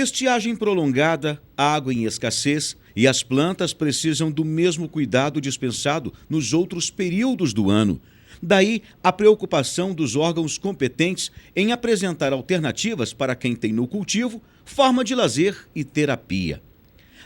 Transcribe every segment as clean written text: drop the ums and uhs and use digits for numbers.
Estiagem prolongada, água em escassez e as plantas precisam do mesmo cuidado dispensado nos outros períodos do ano. Daí a preocupação dos órgãos competentes em apresentar alternativas para quem tem no cultivo forma de lazer e terapia.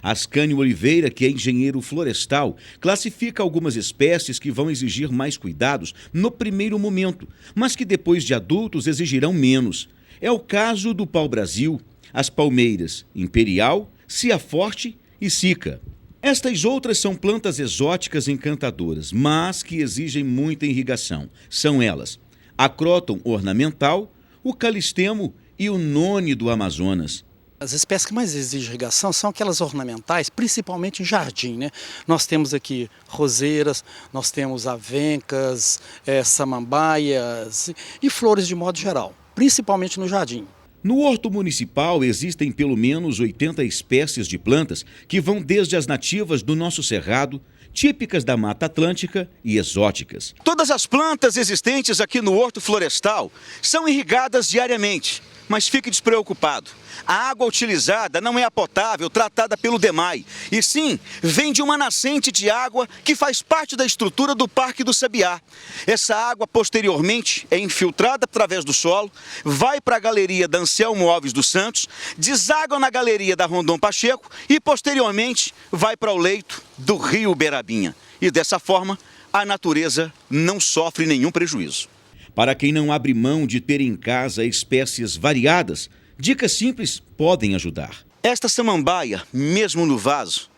Ascânio Oliveira, que é engenheiro florestal, classifica algumas espécies que vão exigir mais cuidados no primeiro momento, mas que depois de adultos exigirão menos. É o caso do pau-brasil, as palmeiras Imperial, Cia Forte e Sica. Estas outras são plantas exóticas encantadoras, mas que exigem muita irrigação. São elas: a cróton ornamental, o calistemo e o none do Amazonas. As espécies que mais exigem irrigação são aquelas ornamentais, principalmente em jardim, né? Nós temos aqui roseiras, nós temos avencas, samambaias e flores de modo geral, principalmente no jardim. No horto municipal existem pelo menos 80 espécies de plantas que vão desde as nativas do nosso cerrado, típicas da Mata Atlântica e exóticas. Todas as plantas existentes aqui no horto florestal são irrigadas diariamente. Mas fique despreocupado. A água utilizada não é a potável tratada pelo DEMAI, e sim vem de uma nascente de água que faz parte da estrutura do Parque do Sabiá. Essa água posteriormente é infiltrada através do solo, vai para a galeria da Anselmo Alves dos Santos, deságua na galeria da Rondon Pacheco e posteriormente vai para o leito do Rio Uberabinha. E dessa forma a natureza não sofre nenhum prejuízo. Para quem não abre mão de ter em casa espécies variadas, dicas simples podem ajudar. Esta samambaia, mesmo no vaso,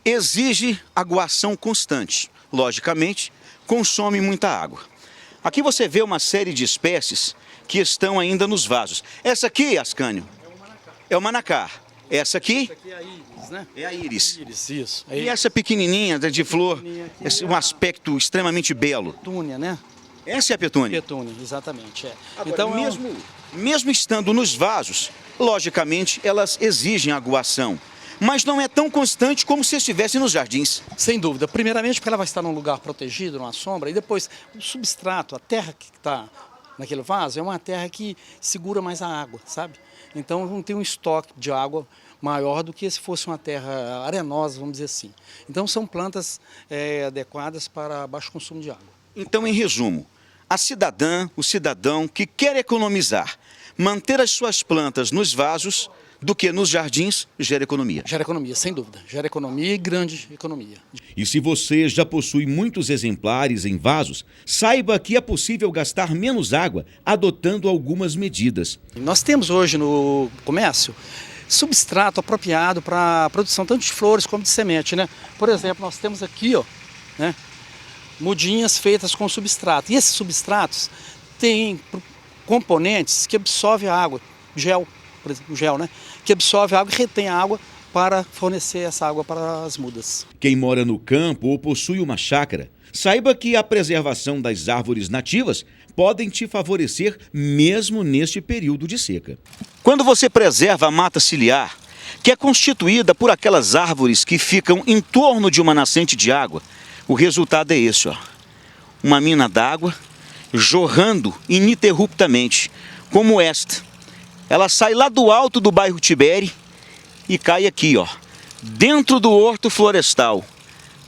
exige aguação constante. Logicamente, consome muita água. Aqui você vê uma série de espécies que estão ainda nos vasos. Essa aqui, Ascânio, é o manacá. Essa aqui é a íris, né? É a íris. Íris, isso. E essa pequenininha de flor, um aspecto extremamente belo. Petúnia, né? Essa é a petúnia? Petúnia, exatamente. Agora, então, mesmo estando nos vasos, logicamente elas exigem aguação, mas não é tão constante como se estivesse nos jardins. Sem dúvida. Primeiramente porque ela vai estar num lugar protegido, numa sombra, e depois o substrato, a terra que está naquele vaso, é uma terra que segura mais a água, sabe? Então não tem um estoque de água maior do que se fosse uma terra arenosa, vamos dizer assim. Então são plantas adequadas para baixo consumo de água. Então, em resumo, a cidadã, o cidadão que quer economizar, manter as suas plantas nos vasos do que nos jardins, gera economia. Gera economia, sem dúvida. Gera economia e grande economia. E se você já possui muitos exemplares em vasos, saiba que é possível gastar menos água adotando algumas medidas. Nós temos hoje no comércio substrato apropriado para a produção tanto de flores como de semente, né? Por exemplo, nós temos aqui, ó, né, mudinhas feitas com substrato. E esses substratos têm componentes que absorvem a água, gel, por exemplo, gel, né? Que absorve a água e retém a água para fornecer essa água para as mudas. Quem mora no campo ou possui uma chácara, saiba que a preservação das árvores nativas podem te favorecer mesmo neste período de seca. Quando você preserva a mata ciliar, que é constituída por aquelas árvores que ficam em torno de uma nascente de água, o resultado é esse, ó. Uma mina d'água jorrando ininterruptamente, como esta. Ela sai lá do alto do bairro Tibere e cai aqui, ó, dentro do horto florestal.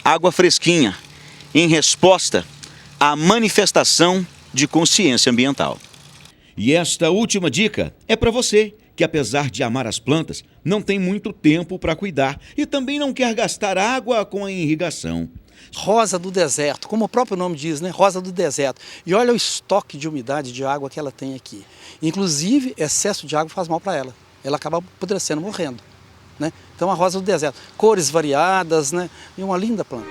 Água fresquinha, em resposta à manifestação de consciência ambiental. E esta última dica é para você que, apesar de amar as plantas, não tem muito tempo para cuidar e também não quer gastar água com a irrigação. Rosa do deserto, como o próprio nome diz, né? Rosa do deserto. E olha o estoque de umidade de água que ela tem aqui. Inclusive, excesso de água faz mal para ela. Ela acaba apodrecendo, morrendo, né? Então, a rosa do deserto. Cores variadas, né? E uma linda planta.